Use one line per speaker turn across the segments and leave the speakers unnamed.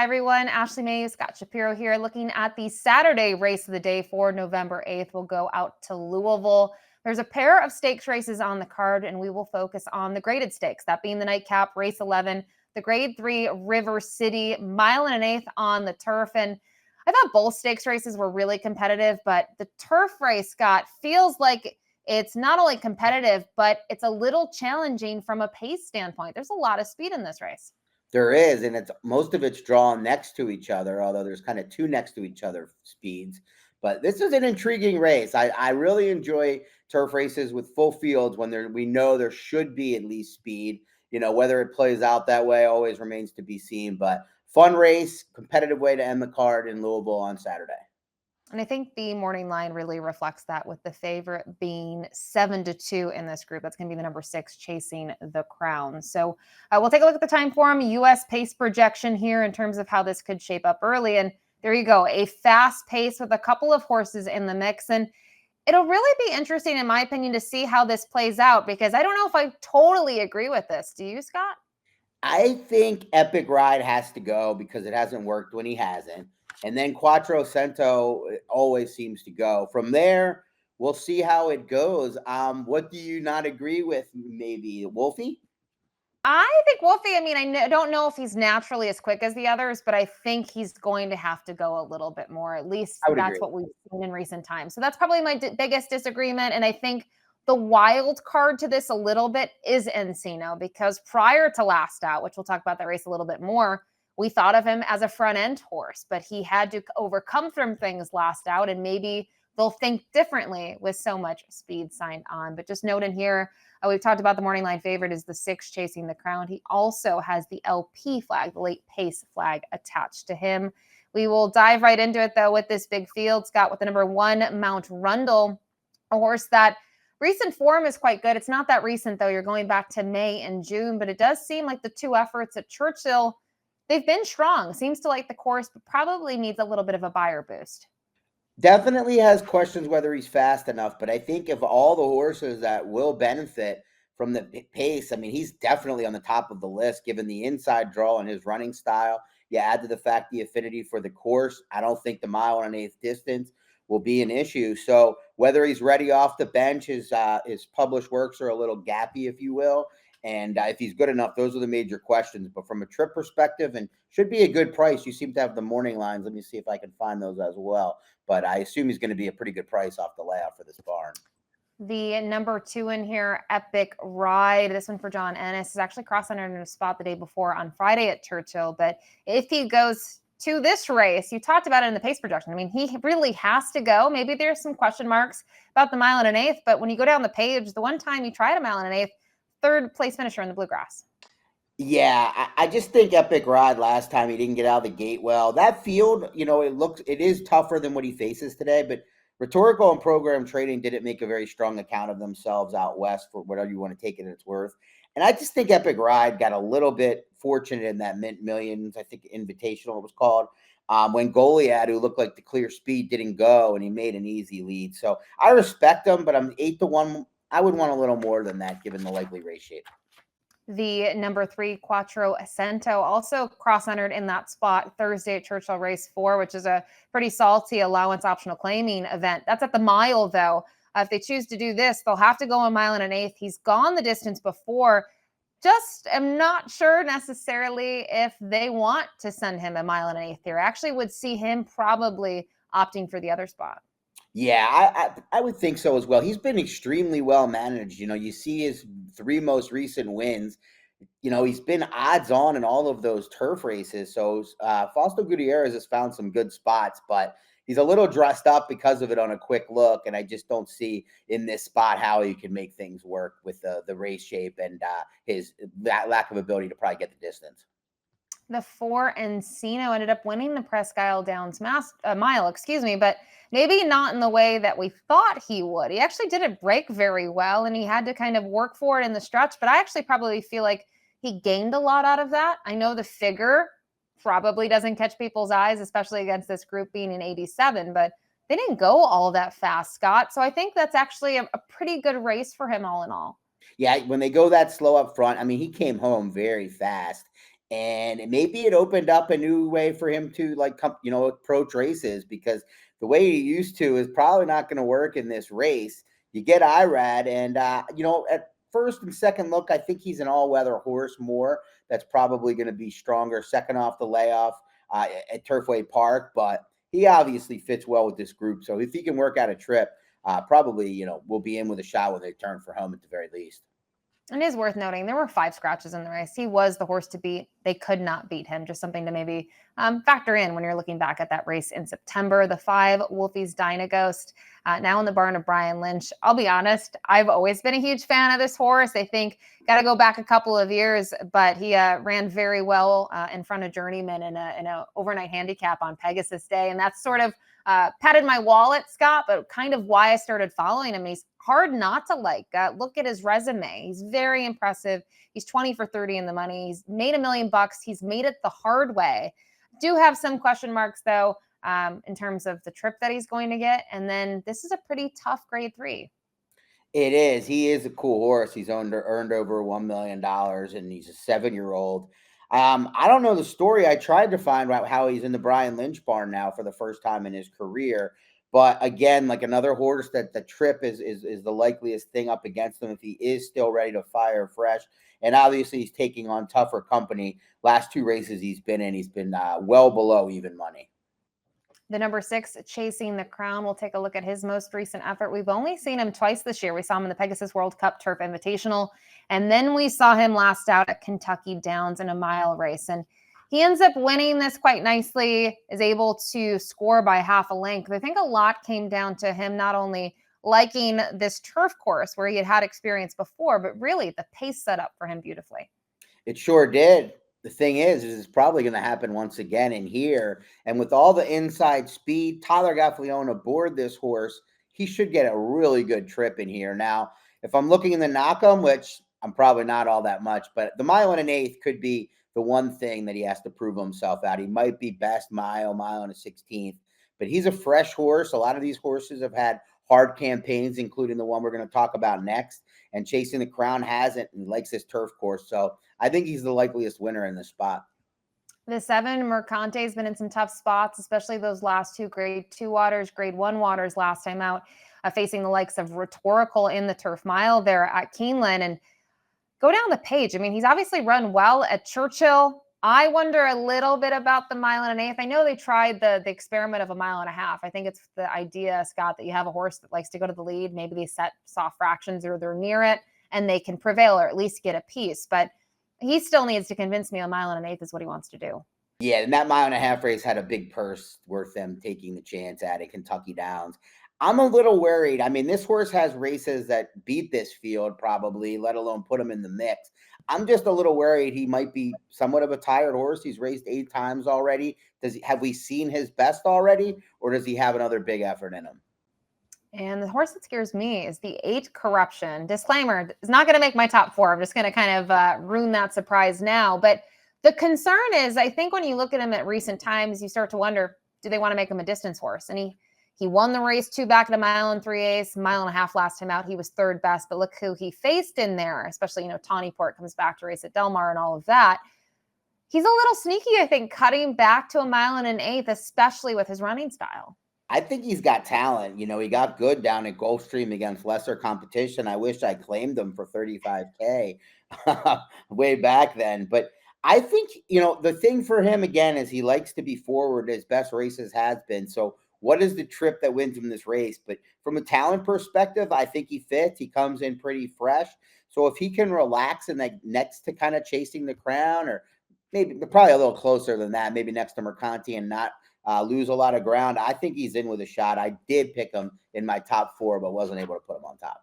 Hi, everyone. Ashley Mailloux, Scott Shapiro here, looking at the Saturday race of the day for November 8th. We'll go out to Louisville. There's a pair of stakes races on the card, and we will focus on the graded stakes, that being the nightcap, race 11, the grade 3 River City, mile and an eighth on the turf. And I thought both stakes races were really competitive, but the turf race, Scott, feels like it's not only competitive, but it's a little challenging from a pace standpoint. There's a lot of speed in this race.
There is, and it's most of it's drawn next to each other, although there's kind of two next to each other speeds. But this is an intriguing race. I really enjoy turf races with full fields when we know there should be at least speed. Whether it plays out that way always remains to be seen. But fun race, competitive way to end the card in Louisville on Saturday.
And I think the morning line really reflects that, with the favorite being 7-2 in this group. That's going to be the number 6, Chasing the Crown. So we'll take a look at the time form, U.S. pace projection here in terms of how this could shape up early. And there you go, a fast pace with a couple of horses in the mix. And it'll really be interesting, in my opinion, to see how this plays out, because I don't know if I totally agree with this. Do you, Scott?
I think Epic Ride has to go because it hasn't worked when he hasn't. And then Quattro Cento always seems to go. From there, we'll see how it goes. What do you not agree with? Maybe Wolfie?
I think Wolfie, I don't know if he's naturally as quick as the others, but I think he's going to have to go a little bit more. At least
I would
that's
agree.
what we've seen in recent times. So that's probably my biggest disagreement. And I think the wild card to this a little bit is Encino, because prior to last out, which we'll talk about that race a little bit more, we thought of him as a front end horse, but he had to overcome some things last out, and maybe they'll think differently with so much speed signed on. But just note in here, we've talked about the morning line favorite is the 6, Chasing the Crown. He also has the LP flag, the late pace flag, attached to him. We will dive right into it, though, with this big field. Scott, with the number 1, Mount Rundle, a horse that recent form is quite good. It's not that recent, though. You're going back to May and June, but it does seem like the two efforts at Churchill, they've been strong. Seems to like the course, but probably needs a little bit of a buyer boost.
Definitely has questions whether he's fast enough, but I think of all the horses that will benefit from the pace, he's definitely on the top of the list given the inside draw and his running style. You add to the fact the affinity for the course. I don't think the mile and an eighth distance will be an issue. So whether he's ready off the bench, his published works are a little gappy, if you will. And if he's good enough, those are the major questions. But from a trip perspective, and should be a good price. You seem to have the morning lines. Let me see if I can find those as well. But I assume he's going to be a pretty good price off the layout for this barn.
The number 2 in here, Epic Ride. This one for John Ennis is actually cross-entered in a spot the day before on Friday at Churchill. But if he goes to this race, you talked about it in the pace projection. He really has to go. Maybe there's some question marks about the mile and an eighth, but when you go down the page, the one time he tried a mile and an eighth, 3rd place finisher in the Bluegrass.
Yeah, I just think Epic Ride last time he didn't get out of the gate well. That field, it is tougher than what he faces today, but Rhetorical and Program Trading didn't make a very strong account of themselves out west, for whatever you want to take it at its worth. And I just think Epic Ride got a little bit fortunate in that Mint Millions, I think Invitational it was called, when Goliad, who looked like the clear speed, didn't go, and he made an easy lead. So I respect him, but I'm 8-1. I would want a little more than that given the likely race shape.
The number 3, Quattro Cento, also cross-entered in that spot Thursday at Churchill Race 4, which is a pretty salty allowance optional claiming event. That's at the mile, though. If they choose to do this, they'll have to go a mile and an eighth. He's gone the distance before. Just am not sure necessarily if they want to send him a mile and an eighth here. I actually would see him probably opting for the other spot.
Yeah, I would think so as well. He's been extremely well managed. You see his 3 most recent wins. He's been odds on in all of those turf races. So Fausto Gutierrez has found some good spots, but he's a little dressed up because of it on a quick look. And I just don't see in this spot how he can make things work with the race shape and his lack of ability to probably get the distance.
The 4, Encino, ended up winning the Presque Isle Downs mile, but maybe not in the way that we thought he would. He actually didn't break very well, and he had to kind of work for it in the stretch, but I actually probably feel like he gained a lot out of that. I know the figure probably doesn't catch people's eyes, especially against this group being in 87, but they didn't go all that fast, Scott. So I think that's actually a pretty good race for him all in all.
Yeah, when they go that slow up front, he came home very fast. and maybe it opened up a new way for him to like come, approach races, because the way he used to is probably not going to work in this race. You get Irad, and at first and second look, I think he's an all-weather horse more. That's probably going to be stronger second off the layoff at Turfway Park, but he obviously fits well with this group. So if he can work out a trip, probably we'll be in with a shot when they turn for home at the very least.
It is worth noting there were 5 scratches in the race. He was the horse to beat. They could not beat him. Just something to maybe factor in when you're looking back at that race in September. The 5, Wolfie's Dynaghost, now in the barn of Brian Lynch. I'll be honest, I've always been a huge fan of this horse. I think got to go back a couple of years, but he ran very well in front of Journeyman in a overnight handicap on Pegasus Day, and that's sort of patted my wallet, Scott, but kind of why I started following him. He's hard not to like. Look at his resume. He's very impressive. He's 20 for 30 in the money. He's made $1 million. He's made it the hard way. Do have some question marks, though, in terms of the trip that he's going to get. And then this is a pretty tough grade 3.
It is. He is a cool horse. He's earned over $1 million, and he's a 7-year-old. I don't know the story. I tried to find out how he's in the Brian Lynch barn now for the first time in his career. But again, like another horse that the trip is the likeliest thing up against him if he is still ready to fire fresh. And obviously he's taking on tougher company. Last 2 races he's been in, he's been well below even money.
The number 6, Chasing the Crown. We'll take a look at his most recent effort. We've only seen him twice this year. We saw him in the Pegasus World Cup Turf Invitational, and then we saw him last out at Kentucky Downs in a mile race. And he ends up winning this quite nicely, is able to score by half a length. I think a lot came down to him not only liking this turf course where he had experience before, but really the pace set up for him beautifully.
It sure did. The thing is it's probably going to happen once again in here. And with all the inside speed, Tyler Gaffalione aboard this horse, he should get a really good trip in here. Now, if I'm looking in the knock-em, which I'm probably not all that much, but the 1 1/8 could be the one thing that he has to prove himself out. He might be best mile and a 16th, but he's a fresh horse. A lot of these horses have had hard campaigns, including the one we're going to talk about next. And Chasing the Crown hasn't and likes this turf course. So I think he's the likeliest winner in this spot.
The 7, Mercante, has been in some tough spots, especially those last 2 grade 2 waters, grade 1 waters last time out, facing the likes of Rhetorical in the turf mile there at Keeneland. And go down the page. I mean, he's obviously run well at Churchill. I wonder a little bit about the 1 1/8. I know they tried the experiment of a 1.5 miles. I think it's the idea, Scott, that you have a horse that likes to go to the lead. Maybe they set soft fractions or they're near it and they can prevail or at least get a piece. But he still needs to convince me a 1 1/8 is what he wants to do.
Yeah, and that 1.5 mile race had a big purse worth them taking the chance at Kentucky Downs. I'm a little worried. I mean, this horse has races that beat this field probably, let alone put him in the mix. I'm just a little worried he might be somewhat of a tired horse. He's raced 8 times already. Have we seen his best already, or does he have another big effort in him?
And the horse that scares me is the 8, Corruption. Disclaimer, is not going to make my top 4. I'm just going to kind of ruin that surprise now. But the concern is, I think when you look at him at recent times, you start to wonder, do they want to make him a distance horse? And he won the race 2 back at 1 3/8, 1.5 miles last time out. He was 3rd best, but look who he faced in there, especially, Tawny Port comes back to race at Del Mar and all of that. He's a little sneaky, I think, cutting back to 1 1/8, especially with his running style.
I think he's got talent. He got good down at Gulfstream against lesser competition. I wish I claimed him for $35K way back then. But I think, the thing for him, again, is he likes to be forward. His best races has been. So what is the trip that wins him this race? But from a talent perspective, I think he fits. He comes in pretty fresh. So if he can relax and like next to kind of Chasing the Crown, or maybe probably a little closer than that, maybe next to Mercante and not lose a lot of ground, I think he's in with a shot. I did pick him in my top 4, but wasn't able to put him on top.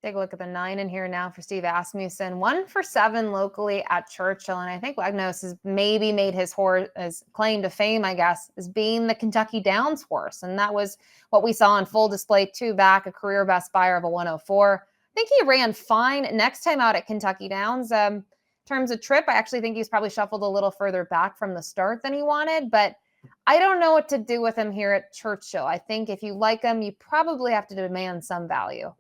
Take a look at the 9 in here now for Steve Asmussen. 1 for 7 locally at Churchill. And I think Lagnos has maybe made his claim to fame, I guess, as being the Kentucky Downs horse. And that was what we saw on full display 2 back, a career best buyer of a 104. I think he ran fine next time out at Kentucky Downs. In terms of trip, I actually think he's probably shuffled a little further back from the start than he wanted, but I don't know what to do with him here at Churchill. I think if you like him, you probably have to demand some value.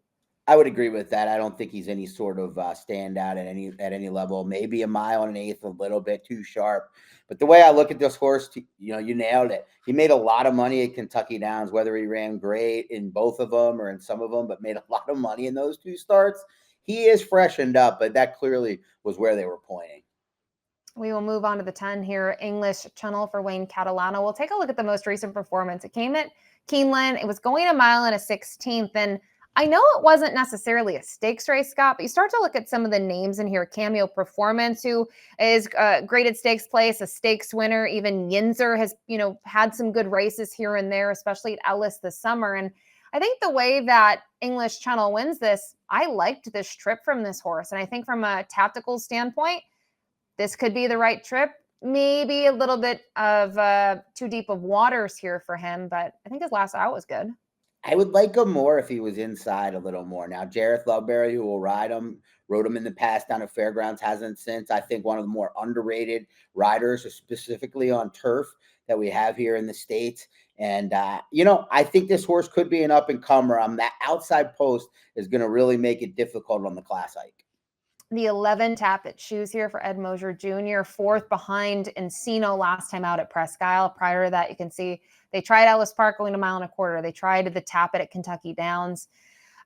I would agree with that. I don't think he's any sort of standout at any level. Maybe a mile and an eighth, a little bit too sharp. But the way I look at this horse, you nailed it. He made a lot of money at Kentucky Downs, whether he ran great in both of them or in some of them, but made a lot of money in those two starts. He is freshened up, but that clearly was where they were pointing.
We will move on to the 10 here. English Channel for Wayne Catalano. We'll take a look at the most recent performance. It came at Keeneland. It was going a mile and a 16th. And I know it wasn't necessarily a stakes race, Scott, but you start to look at some of the names in here. Cameo Performance, who is graded stakes place, a stakes winner. Even Yinzer has, had some good races here and there, especially at Ellis this summer. And I think the way that English Channel wins this, I liked this trip from this horse. And I think from a tactical standpoint, this could be the right trip. Maybe a little bit of too deep of waters here for him, but I think his last out was good.
I would like him more if he was inside a little more. Now, Jareth Loveberry, who will ride him, rode him in the past down at Fairgrounds, hasn't since. I think one of the more underrated riders, specifically on turf, that we have here in the States. And, I think this horse could be an up-and-comer. That outside post is going to really make it difficult on the class hike.
The 11 Tappet shoes here for Ed Mosier Jr., fourth behind Encino last time out at Presque Isle. Prior to that, you can see they tried Ellis Park going a mile and a quarter. They tried the Tappet at Kentucky Downs.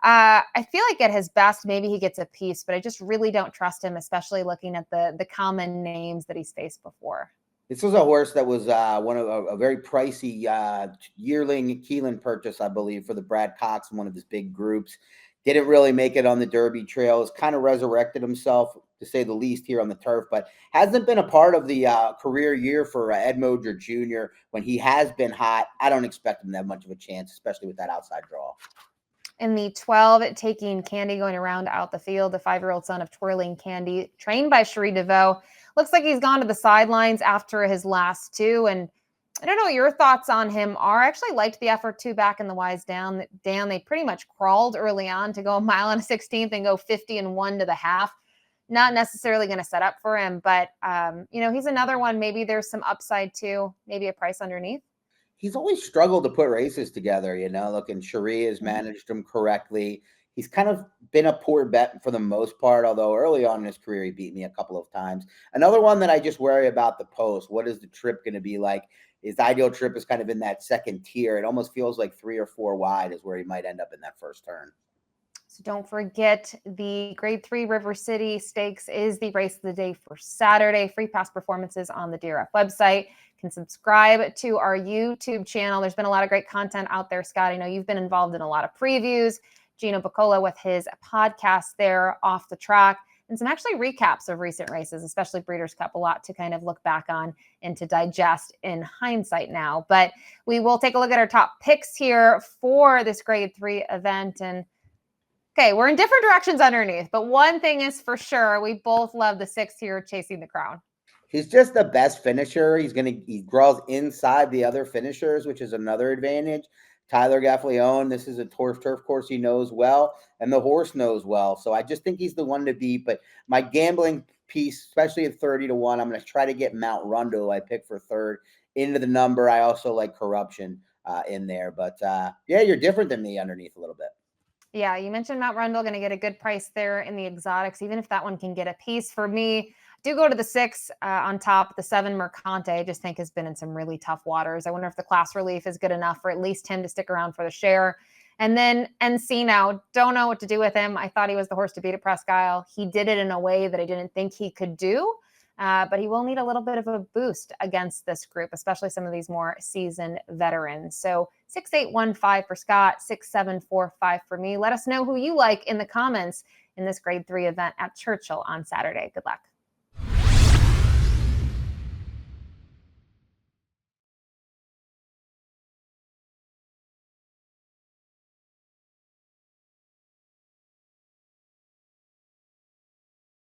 I feel like at his best, maybe he gets a piece, but I just really don't trust him, especially looking at the common names that he's faced before.
This was a horse that was one of a very pricey yearling Keeneland purchase, I believe, for the Brad Cox in one of his big groups. Didn't really make it on the Derby trail. Has kind of resurrected himself, to say the least, here on the turf, but hasn't been a part of the career year for Ed Mosier Jr. When he has been hot, I don't expect him to have much of a chance, especially with that outside draw.
In the 12, Taking Candy going around out the field, the 5-year-old son of Twirling Candy, trained by Cherie DeVoe. Looks like he's gone to the sidelines after his last two, and I don't know what your thoughts on him are. I actually liked the effort too back in the Wise Down. They pretty much crawled early on to go a mile and a 16th and go 50-1 to the half. Not necessarily going to set up for him, but he's another one. Maybe there's some upside too. Maybe a price underneath.
He's always struggled to put races together, Look, and Cherie has managed him correctly. He's kind of been a poor bet for the most part, although early on in his career, he beat me a couple of times. Another one that I just worry about the post. What is the trip going to be like? His ideal trip is kind of in that second tier. It almost feels like 3 or 4 wide is where he might end up in that first turn.
So don't forget, the Grade 3 River City Stakes is the race of the day for Saturday. Free pass performances on the DRF website. You can subscribe to our YouTube channel. There's been a lot of great content out there, Scott. I know you've been involved in a lot of previews. Gino Picola with his podcast there, Off the Track, and some actually recaps of recent races, especially Breeders' Cup. A lot to kind of look back on and to digest in hindsight now. But we will take a look at our top picks here for this Grade 3 event. And okay, we're in different directions underneath, but one thing is for sure, we both love the 6 here, Chasing the Crown.
He's just the best finisher. He draws inside the other finishers, which is another advantage. Tyler Gaffleone, this is a turf course he knows well, and the horse knows well. So I just think he's the one to beat. But my gambling piece, especially at 30-1, I'm going to try to get Mount Rundle. I pick for third into the number. I also like Corruption in there. But you're different than me underneath a little bit.
Yeah, you mentioned Mount Rundle, going to get a good price there in the exotics, even if that one can get a piece. For me, do go to the 6 on top. The 7 Mercante, I just think has been in some really tough waters. I wonder if the class relief is good enough for at least him to stick around for the share. And then Encino, don't know what to do with him. I thought he was the horse to beat at Presque Isle. He did it in a way that I didn't think he could do. But he will need a little bit of a boost against this group, especially some of these more seasoned veterans. So 6-8-1-5 for Scott, 6-7-4-5 for me. Let us know who you like in the comments in this Grade 3 event at Churchill on Saturday. Good luck.